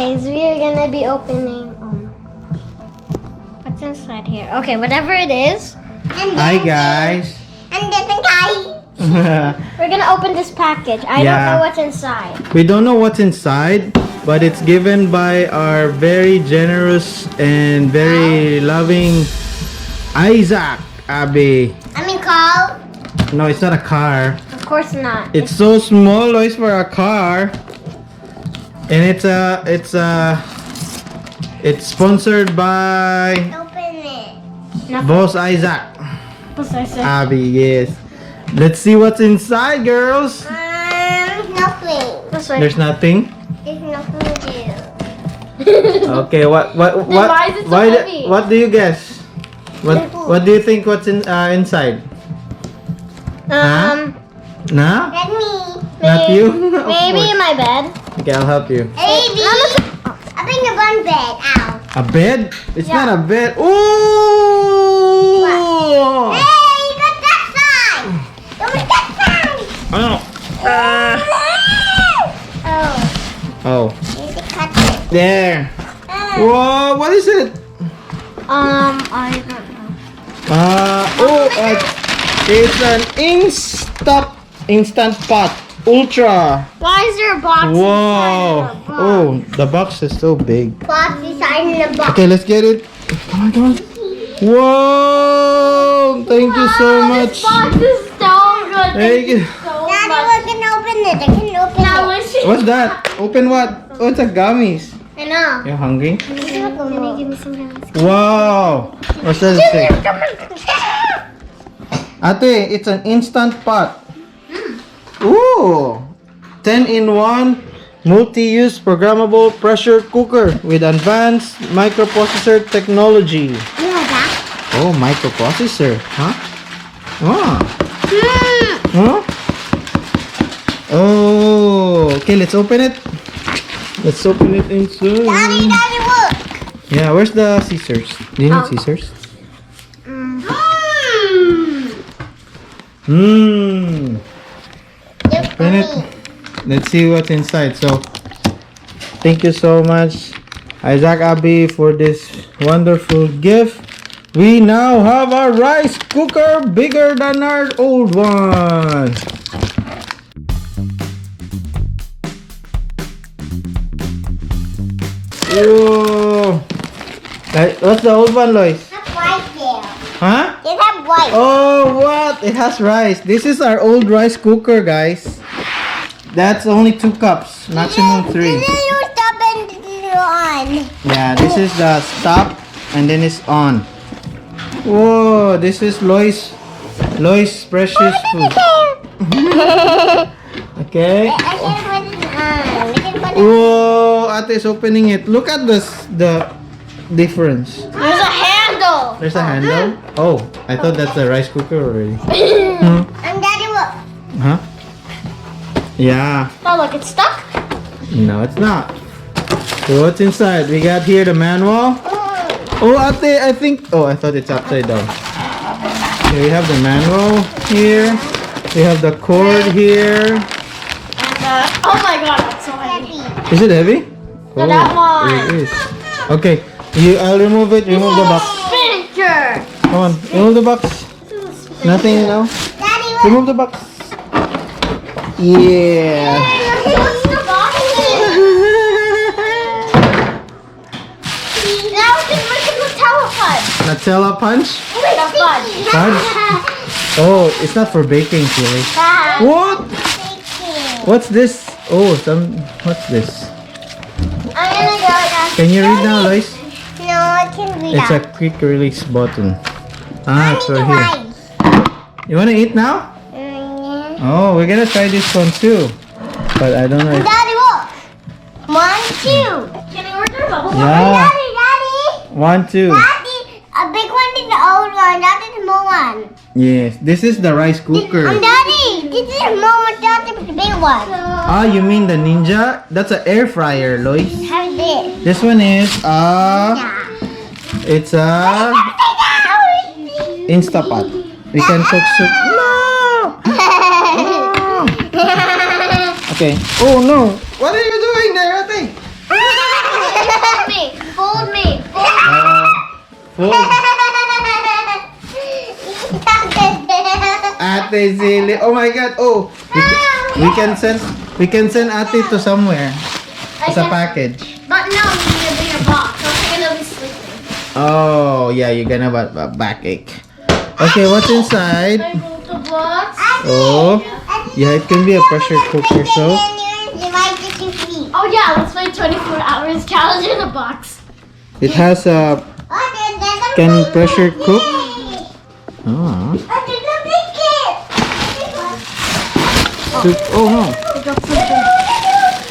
guys, we are gonna be opening. What's inside here? Okay, whatever it is. Hi guys. And this guy. We're gonna open this package. I don't know what's inside. We don't know what's inside, but it's given by our very generous and very loving Izak, Abby. I mean, Carl. No, it's not a car. Of course not. It's so small, Lois, for a car. And it's sponsored by Open it. Boss Izak. Abby, yes. Let's see what's inside, girls. Nothing. There's nothing. There's nothing to do. Okay, what why is it so heavy? what do you guess? What do you think what's inside? No? Let me. Not you? Of Maybe course. in my bed. Okay, I'll help you. Maybe. I think the one bed. Ow. A bed? It's not a bed. Ooh! Hey, you got that side. You got that side. Oh. Oh. You need to cut it. There. Whoa, what is it? I don't know. It's an instant pot ultra. Why is there a box Whoa. inside of a box? Oh, the box is so big. Box inside the box. Okay, let's get it. Come on, come on. Whoa! Thank you so much. This box is so good. Thank you. Daddy, we're gonna open it. I can open it. What's that? Open what? Oh, it's a gummies. I know. You hungry? Can you give me some gummies? Wow! What's that thing? Ate, it's an instant pot. Ooh! 10-in-1 multi-use programmable pressure cooker with advanced microprocessor technology. You know that? Oh, microprocessor, huh? Huh? Oh, okay, let's open it. Let's open it inside. Daddy, look. Yeah, where's the scissors? Do you need scissors? Open it. Let's see what's inside. So, thank you so much, Izak, Abby, for this wonderful gift. We now have a rice cooker bigger than our old one. Whoa! What's the old one, Lois? That's white there. Huh? It has white. Oh, what? It has rice. This is our old rice cooker, guys. That's only 2 cups, maximum 3. This is your stop and this is your on. Yeah, this is the stop and then it's on. Whoa, this is Lois precious food. Okay. I can put it on. Whoa, Ate is opening it. Look at this, the difference. There's a handle. There's a handle. Oh, I thought that's a rice cooker already. And Daddy, look. Huh? Yeah. Oh, look, it's stuck. No, it's not. So what's inside? We got here the manual. Oh, Ate, I think. Oh, I thought it's upside down. Okay, we have the manual here. We have the cord here. And oh my God, that's so heavy. Is it heavy? No, that one. It is. Okay, I'll remove it. Remove the box. Spinner. Come on, remove the box. Nothing now. Daddy, look. Remove the box. Yeah. Hey, what's the box? Now we can make a Nutella punch. Nutella punch? Wait, a fudge. Fudge? Oh, it's not for baking, Chili. What? What's this? Oh, what's this? I'm gonna go now. Can you read now, Lois? No, I can read It's a out. quick release button. Ah, it's I right need here. to You wanna eat now? Oh, we're gonna try this one too. But I don't know if... Daddy, look. 1, 2. Can I order a bubble? Yeah. Daddy. 1, 2. Daddy, a big one is the old one. That is the small one. Yes, this is the rice cooker. Daddy, this is the small one. That is the big one. Ah, you mean the Ninja? That's an air fryer, Lois. Have this. This one is it's a Instapot. We can cook soup. No. Okay. Oh no! What are you doing there, Ate? full. Ate Zilly. Oh my God. Oh, we can send Ate to somewhere. It's a package. But no, you need a bigger box. I'm gonna be sleeping. Oh yeah, you're gonna have a backache. Okay, what's inside? I wrote the box. Oh, yeah, it can be a pressure cooker. So. Oh yeah, let's play 24 hours challenge in a box. It has a can pressure cook. Oh. Oh no.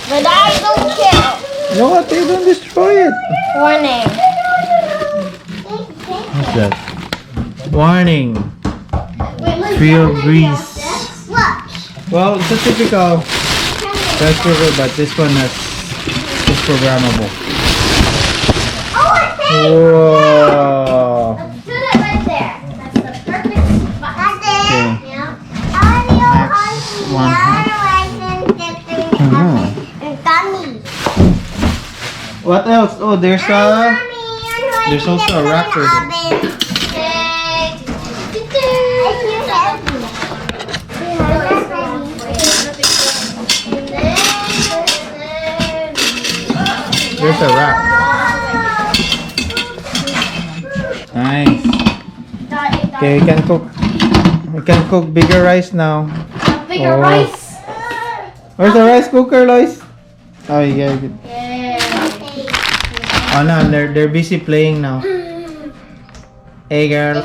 But I don't care. No, they don't destroy it. Warning. What's that? Warning. Free of grease. Well, it's a typical rice cooker, but this one is programmable. Whoa. Let's put it right there. That's the perfect spot. Okay. Yeah. Next one. What else? Oh, there's also a rack for them. There's a rack. Nice. Okay, we can cook. We can cook bigger rice now. Bigger rice. Where's the rice cooker, Lois? Oh, you got it. Oh no, they're busy playing now. Hey, girl.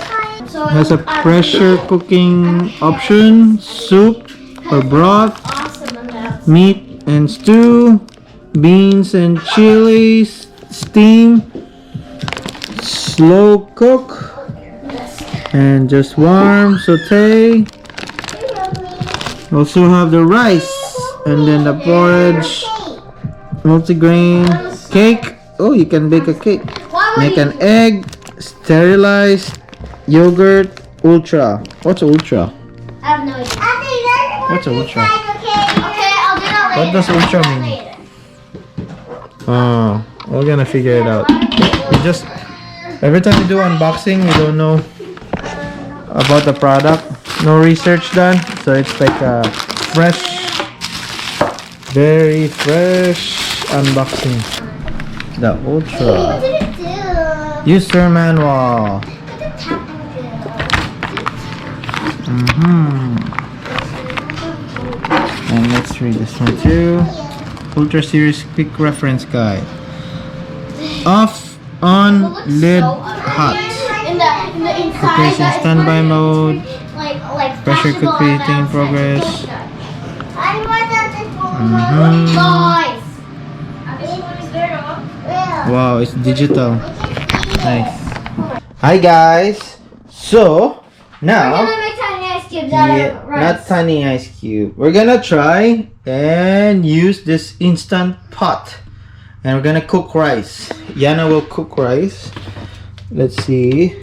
Has a pressure cooking option, soup or broth, meat and stew, beans and chilies, steam, slow cook, and just warm, saute. Also have the rice, and then the porridge, multigrain cake. Oh, you can bake a cake. Make an egg, sterilized yogurt, ultra. What's ultra? I have no idea. What's ultra? Okay, I'll do that later. What does ultra mean? Oh, we're gonna figure it out. We just every time we do unboxing, we don't know about the product. No research done, so it's like a fresh, very fresh unboxing. The ultra What did it do? user manual. What did the tapping do? And let's read this one too. Ultra Series Quick Reference Guide. Off, on, lid, hot. In the inside. Cookers in standby mode. Like Pressure cook preheating in progress. Guys. Wow, it's digital. Nice. Hi guys. So We're now, gonna make tiny ice cubes out of rice. not tiny ice cube. We're gonna try and use this instant pot, and we're gonna cook rice. Yana will cook rice. Let's see.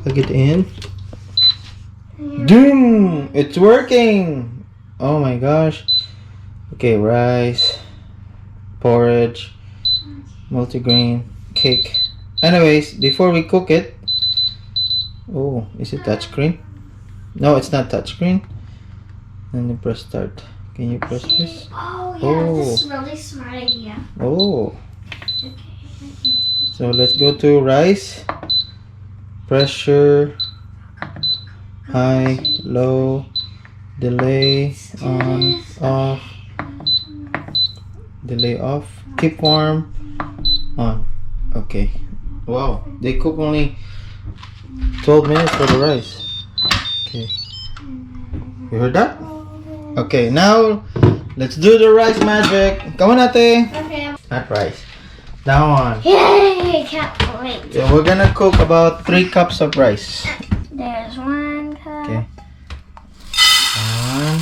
Plug it in. Doom! It's working. Oh my gosh. Okay, rice, porridge, multigrain, cake. Anyways, before we cook it, oh, is it touchscreen? No, it's not touchscreen. And then press start. Can you press this? Oh yeah, Oh. this is a really smart idea. Oh, Okay. so let's go to rice. Pressure, high, low, delay, on, off, delay off, keep warm, on. Okay. Wow, they cook only 12 minutes for the rice. Okay. You heard that? Okay, now let's do the rice magic. Come on, Ate. Okay. Not rice. That one. Yay! Can't wait. Yeah, we're gonna cook about 3 cups of rice. There's 1 cup. Okay. One.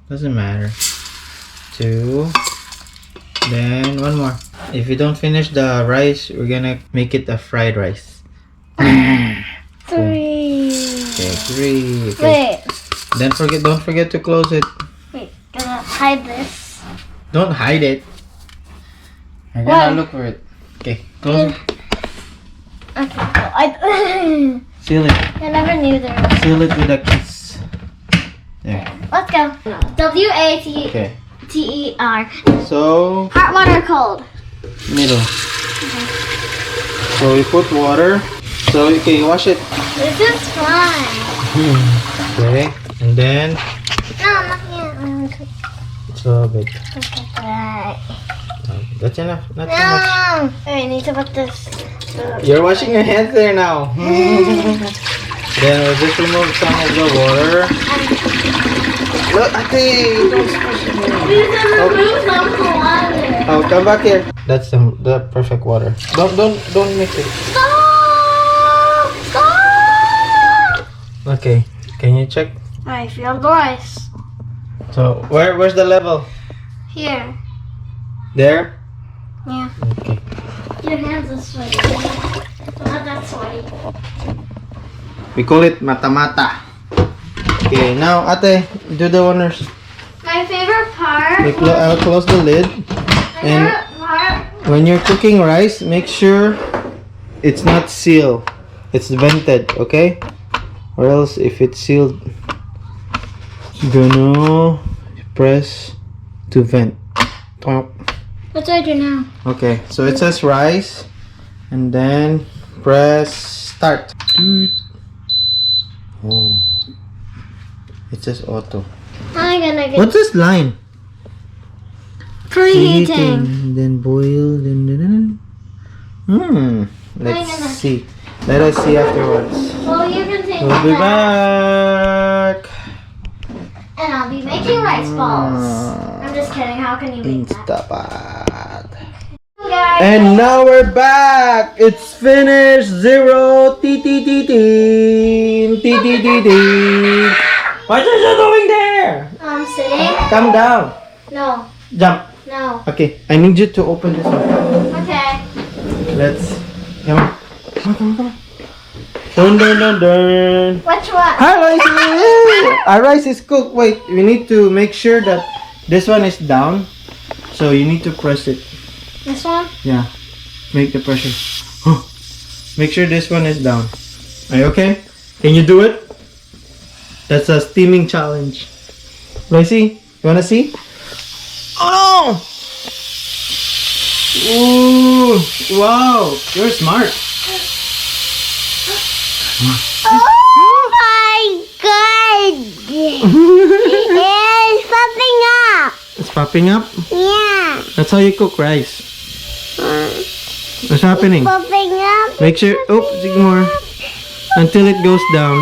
Doesn't matter. 2. Then 1 more. If you don't finish the rice, we're gonna make it a fried rice. 3. Okay, 3. Okay. Wait. Don't forget to close it. Wait. Gonna hide this. Don't hide it. I'm gonna Why? look for it. Okay, close it. Okay. I Seal it. I never knew there was. Seal it with a kiss. There. Let's go. W-A-T-T-E-R. Okay. So, Hot water, cold. middle. So we put water. So okay, wash it. This is fun. Okay. And then No, not yet. so big. Right. That's enough. Not too much. No. I need to put this. You're washing your hands there now. Then we'll just remove some of the water. Look, Ate, don't squish it. These are remove some of the water. Oh, come back here. That's the perfect water. Don't mix it. Stop! Stop! Okay. Can you check? I feel Lois. So where's the level? Here. There? Yeah. Okay. Your hands are sweaty. Not that sweaty. We call it mata-mata. Okay, now Ate, do the honors. My favorite part. I'll close the lid. My And favorite part. when you're cooking rice, make sure it's not sealed. It's vented, okay? Or else if it's sealed, gonna press to vent. What do I do now? Okay, so it says rice, and then press start. Oh, it says auto. How am I gonna get What's this line? preheating? Then boil. Then. Let's gonna- see. Let us see afterwards. Well, you can take We'll be that. back. And I'll be making rice balls. I'm just kidding. How can you make that? Instapot. Guys. And now we're back. It's finished. 0 T. What are you doing there? I'm sitting. Come down. No. Jump. No. Okay, I need you to open this one. Okay. Let's. Come on. Come on. Dun. Which one? Hi, Lois. Our rice is cooked. Wait, we need to make sure that this one is down. So you need to press it. This one? Yeah. Make the pressure. Make sure this one is down. Are you okay? Can you do it? That's a steaming challenge. Loisy, you wanna see? Oh no! Ooh! Wow! You're smart. Oh my god! It's popping up! It's popping up? Yeah. That's how you cook rice. What's happening? Popping up. Make sure. Oh, sig more. Until it goes down.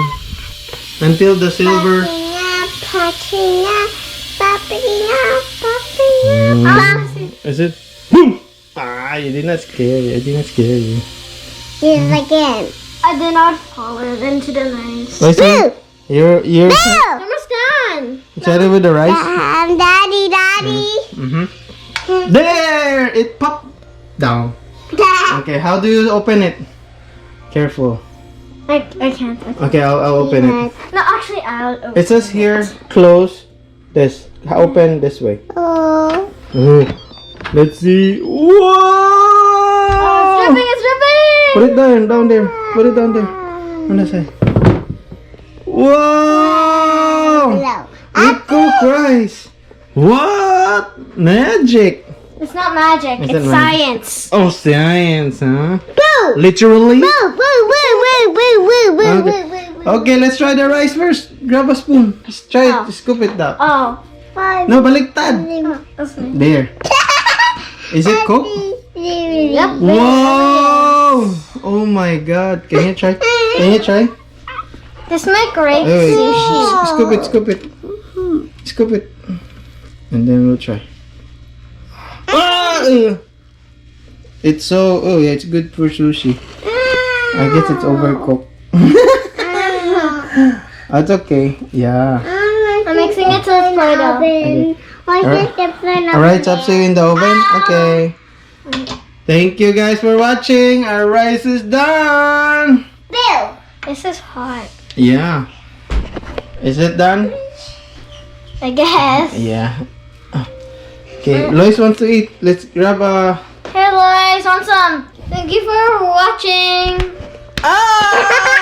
Until the silver. Popping up. Popping up. Popping up. Is it? Boom! Ah, you did not scare you. I did not scare you. Yes, again. I did not fall into the rice. Loisy, you're Almost done. excited with the rice? Daddy. Mm-hmm. There! It popped down. Okay, how do you open it? Careful. I can't. Okay, I'll open it. No, actually, I'll open It says here, close this. Open this way. Oh. Oh. Let's see. Whoa! It's dripping! Put it down there. Put it down there. On the side. Whoa! We cook rice. What? Magic. It's not magic. Is It's it magic? science. Oh, science, huh? Boo! Literally? Woo! Okay, let's try the rice first. Grab a spoon. Just try it. Just scoop it down. Oh. No, baliktad. There. Is it cooked? Yep. Whoa! Oh my god. Can you try? This might great Wait. sushi. Scoop it. Scoop it. And then we'll try. Ah! It's so... Oh yeah, it's good for sushi. I guess it's overcooked. That's okay. Yeah. I'm mixing it to the Play-Doh. Okay. Alright, it's up to you in the oven. Okay. Thank you guys for watching. Our rice is done. Bill! This is hot. Yeah. Is it done? I guess. Yeah. Okay, Lois wants to eat. Let's grab a... Hey, Lois, want some? Thank you for watching. Ah!